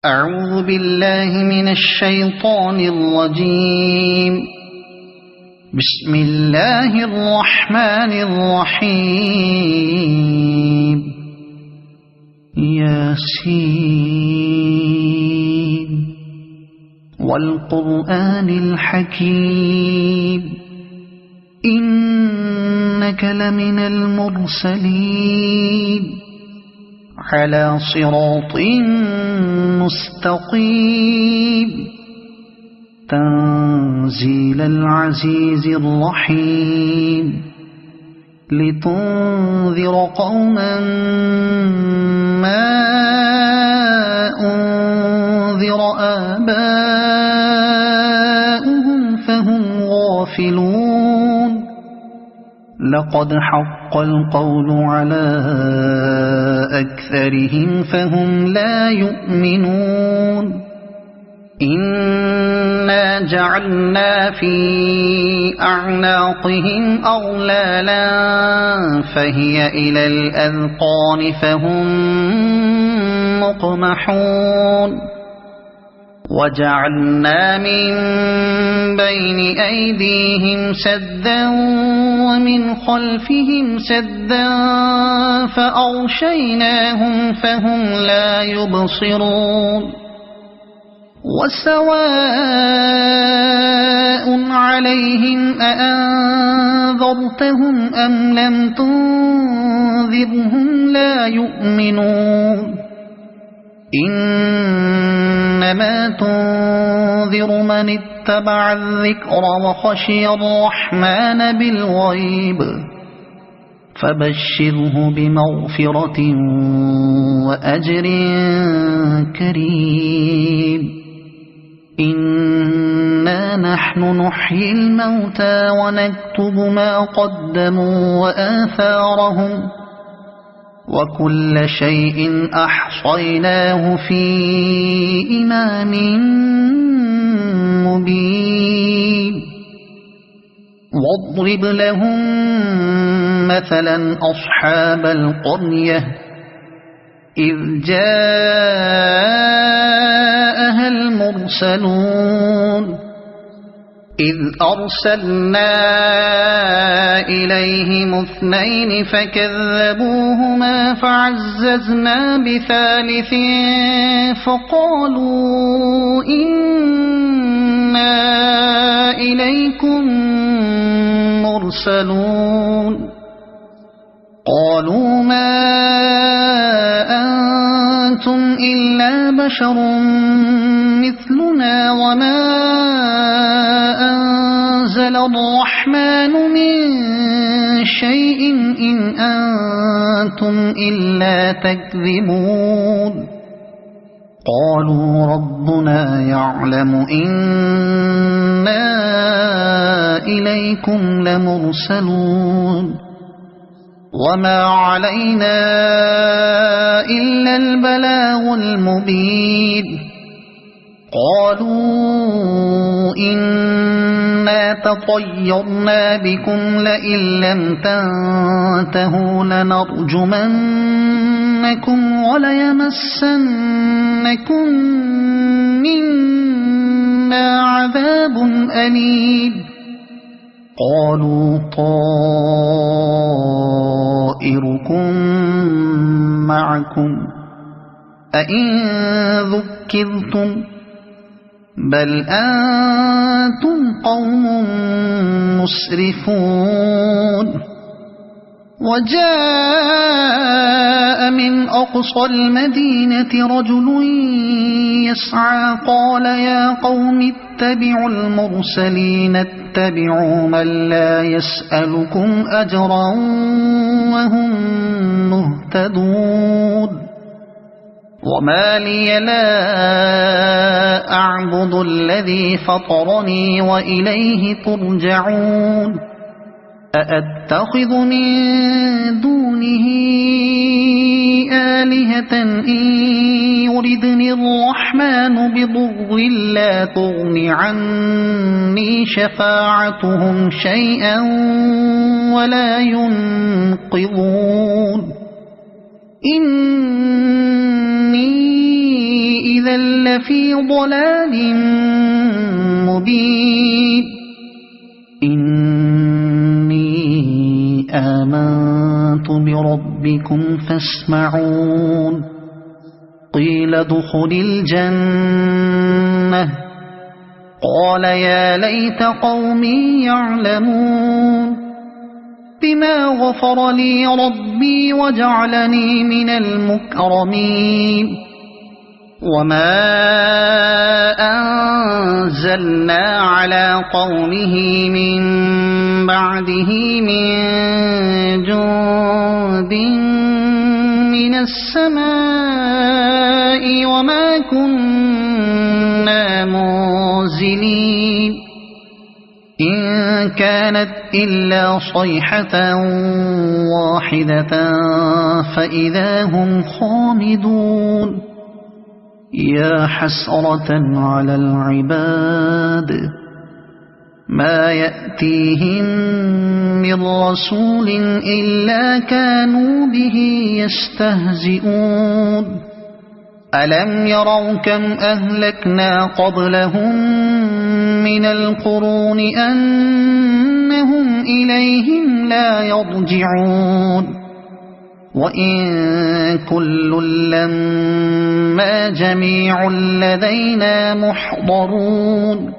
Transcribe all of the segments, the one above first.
أعوذ بالله من الشيطان الرجيم. بسم الله الرحمن الرحيم. ياسين والقرآن الحكيم إنك لمن المرسلين على صراط مستقيم تنزيل العزيز الرحيم لتنذر قوما ما أنذر آباؤهم فهم غافلون. لقد حق القول على أكثرهم فهم لا يؤمنون. إنا جعلنا في أعناقهم أغلالا فهي إلى الأذقان فهم مقمحون. وجعلنا من بين أيديهم سدا ومن خلفهم سدا فأغشيناهم فهم لا يبصرون. وسواء عليهم أأنذرتهم أم لم تنذرهم لا يؤمنون. إنما تنذر من اتبع الذكر وخشي الرحمن بالغيب فبشره بمغفرة وأجر كريم. إنا نحن نحيي الموتى ونكتب ما قدموا وآثارهم وكل شيء أحصيناه في إمام مبين. واضرب لهم مثلا أصحاب القرية إذ جاءها المرسلون إذ أرسلنا إليهم اثنين فكذبوهما فعززنا بثالث فقالوا إنا إليكم مرسلون. قالوا ما أنتم إلا بشر مثلنا وما أنزل الرحمن من شيء إن أنتم إلا تكذبون. قالوا ربنا يعلم إنا إليكم لمرسلون وما علينا إلا البلاغ المبين. قالوا إنا تطيرنا بكم لئن لم تنتهوا لنرجمنكم وليمسنكم منا عذاب أليم. قالوا طائركم معكم أئن ذكرتم بل أنتم قوم مسرفون. وجاء من أقصى المدينة رجل يسعى قال يا قوم اتبعوا المرسلين اتبعوا من لا يسألكم أجرا وهم مهتدون. وما لي لا أعبد الذي فطرني وإليه ترجعون. أأتخذ من دونه آلهة إن يردني الرحمن بضر لا تغن عني شفاعتهم شيئا ولا ينقذون. إني إذا لفي ضلال مبين إني آمنت بربكم فاسمعون قيل ادخل الجنة قال يا ليت قومي يعلمون بما غفر لي ربي وجعلني من المكرمين وما أنزلنا على قومه من بعده من جند من السماء وما كنا منزلين إن كانت إلا صيحة واحدة فإذا هم خامدون يا حسرة على العباد ما يأتيهم من رسول إلا كانوا به يستهزئون ألم يروا كم أهلكنا قبلهم من القرون أنهم إليهم لا يرجعون وإن كل لما جميع لدينا محضرون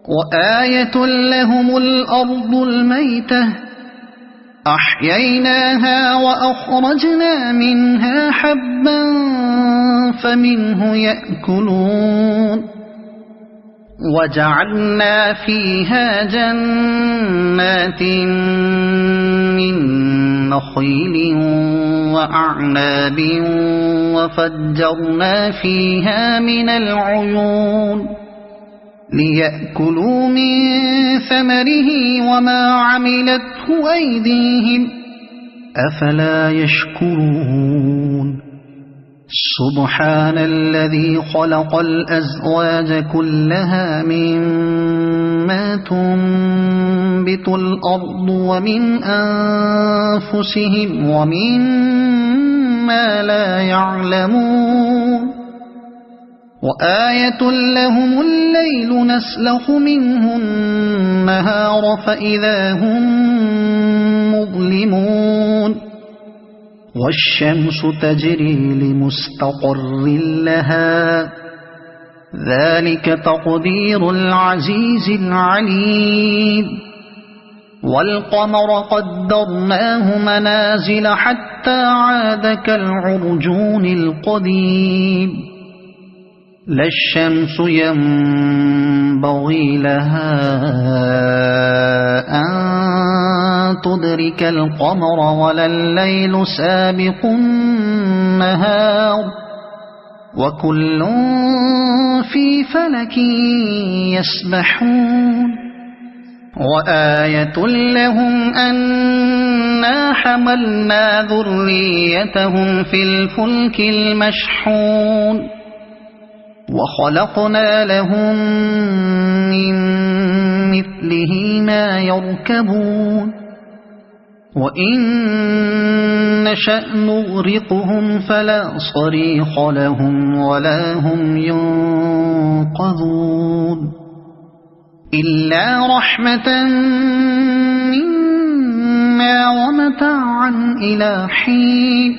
وآية لهم الأرض الميتة أحييناها وأخرجنا منها حبا فمنه يأكلون وجعلنا فيها جنات من نخيل وأعناب وفجرنا فيها من العيون ليأكلوا من ثمره وما عملته أيديهم أفلا يشكرون سبحان الذي خلق الأزواج كلها مما تنبت الأرض ومن أنفسهم ومما لا يعلمون وآية لهم الليل نسلخ منه النهار فإذا هم مظلمون والشمس تجري لمستقر لها ذلك تقدير العزيز العليم والقمر قدرناه منازل حتى عاد كالعرجون القديم لا الشمس ينبغي لها أن تدرك القمر ولا الليل سابق النهار وكل في فلك يسبحون وآية لهم أنا حملنا ذريتهم في الفلك المشحون وخلقنا لهم من مثله ما يركبون وإن نشأ نغرقهم فلا صريخ لهم ولا هم ينقذون إلا رحمة منا ومتاعا إلى حين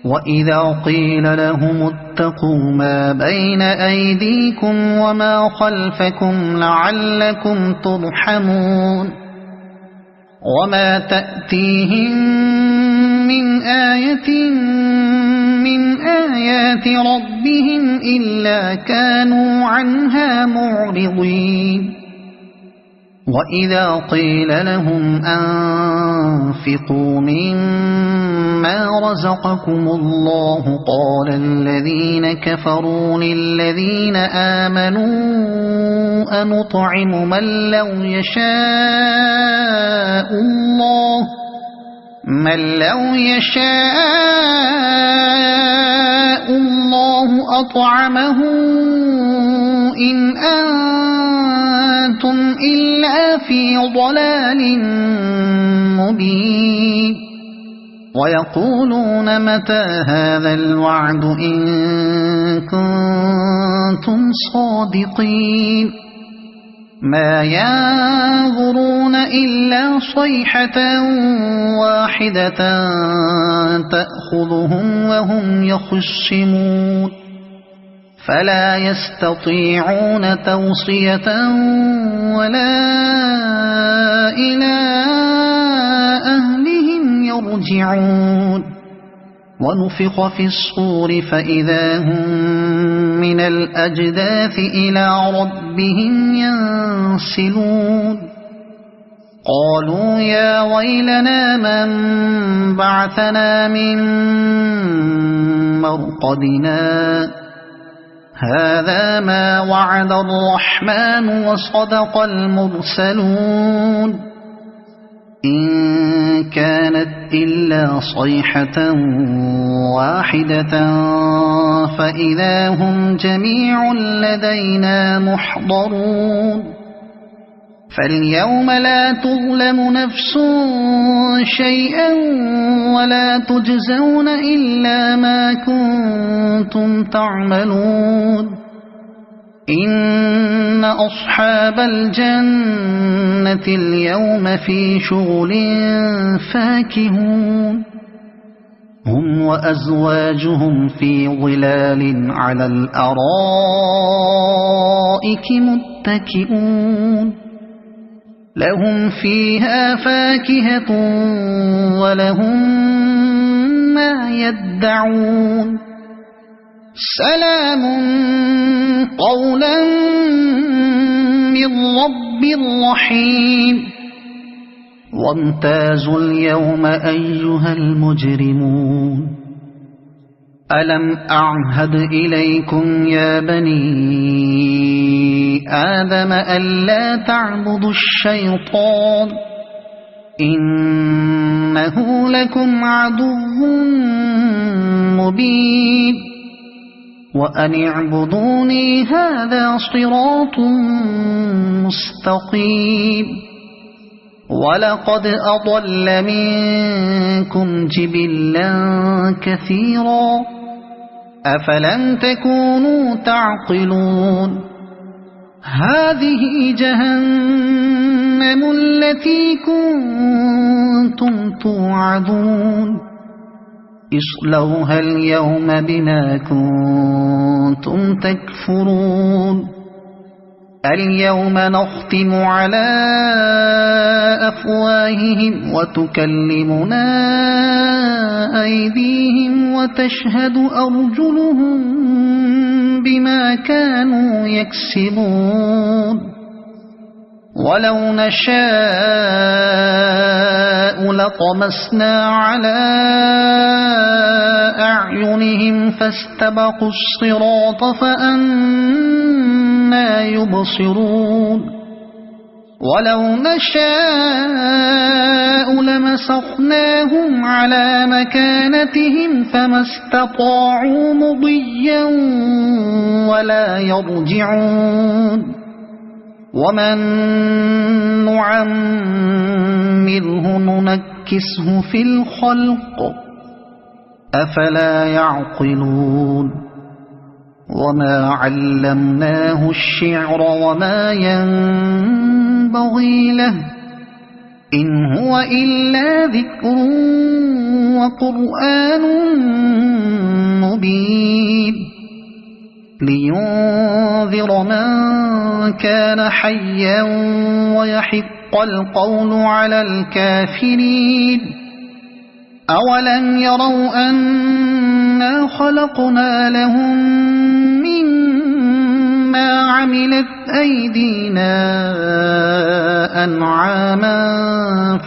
وإذا قيل لهم اتقوا ما بين أيديكم وما خلفكم لعلكم ترحمون وما تأتيهم من آية من آيات ربهم إلا كانوا عنها معرضين وإذا قيل لهم أنفقوا مما رزقكم الله قال الذين كفروا للذين آمنوا أنطعم من لو يشاء الله أطعمه إن أنتم إلا في ضلال مبين ويقولون متى هذا الوعد إن كنتم صادقين ما ينظرون إلا صيحة واحدة تأخذهم وهم يخصمون فلا يستطيعون توصية ولا إلى أهلهم يرجعون ونفخ في الصور فإذا هم من الأجداث إلى ربهم ينسلون قالوا يا ويلنا من بعثنا من مرقدنا هذا ما وعد الرحمن وصدق المرسلون إن كانت إلا صيحة واحدة فإذا هم جميع لدينا محضرون فاليوم لا تظلم نفس شيئا ولا تجزون إلا ما كنتم تعملون إن أصحاب الجنة اليوم في شغل فاكهون هم وأزواجهم في ظلال على الأرائك متكئون لهم فيها فاكهة ولهم ما يدعون سلام قولا من رب رحيم وامتازوا اليوم أيها المجرمون ألم أعهد إليكم يا بني آدم ألا تعبدوا الشيطان إنه لكم عدو مبين وأن اعبدوني هذا صراط مستقيم ولقد أضل منكم جبلا كثيرا أفلم تكونوا تعقلون هذه جهنم التي كنتم توعدون اصلوها اليوم بما كنتم تكفرون اليوم نختم على أفواههم وتكلمنا أيديهم وتشهد أرجلهم بما كانوا يكسبون ولو نشاء لطمسنا على أعينهم فاستبقوا الصراط فأنى يبصرون ولو نشاء لمسخناهم على مكانتهم فما استطاعوا مضيا ولا يرجعون ومن نعمره ننكسه في الخلق أفلا يعقلون وما علمناه الشعر وما ينبغي له إن هو إلا ذكر وقرآن مبين لينذر من كان حيا ويحق القول على الكافرين أولم يروا أنا خلقنا لهم مما عملت أيدينا أنعاما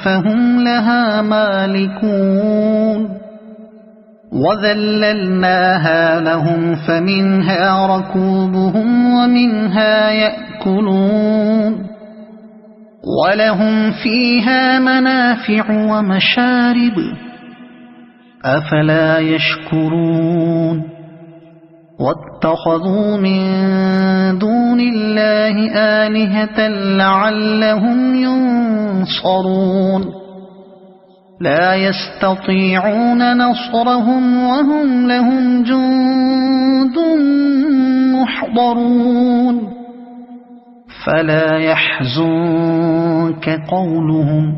فهم لها مالكون وذللناها لهم فمنها ركوبهم ومنها يأكلون ولهم فيها منافع ومشارب أفلا يشكرون واتخذوا من دون الله آلهة لعلهم ينصرون لا يستطيعون نصرهم وهم لهم جند يحضرون فلا يحزنك قولهم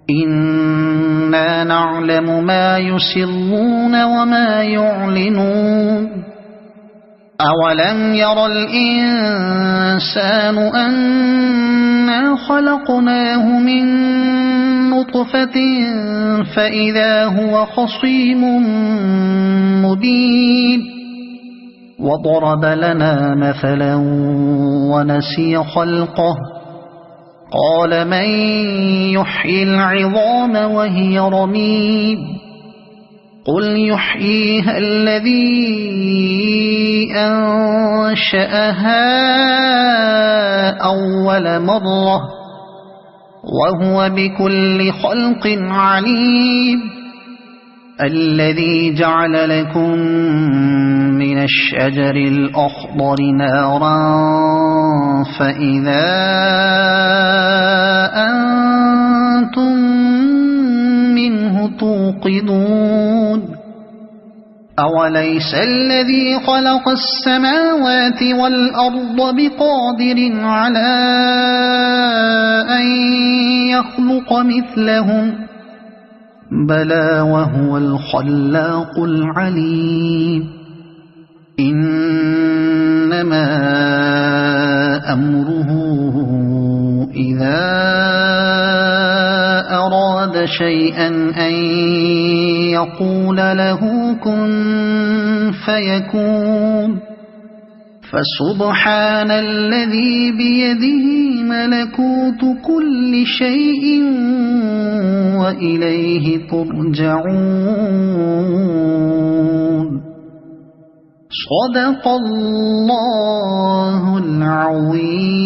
إنا نعلم ما يسرون وما يعلنون أولم ير الإنسان أنا خلقناه من نطفة فإذا هو خصيم مبين وضرب لنا مثلا ونسي خلقه قال من يحيي العظام وهي رميم قل يحييها الذي أنشأها أول مرة وهو بكل خلق عليم الذي جعل لكم من الشجر الأخضر نارا فإذا أنتم منه توقدون أوليس الذي خلق السماوات والأرض بقادر على أن يخلق مثلهم بلى وهو الخلاق العليم إنما أمره إذا أراد شيئا أن يقول له كن فيكون فسبحان الذي بيده ملكوت كل شيء وإليه ترجعون صدق الله العظيم.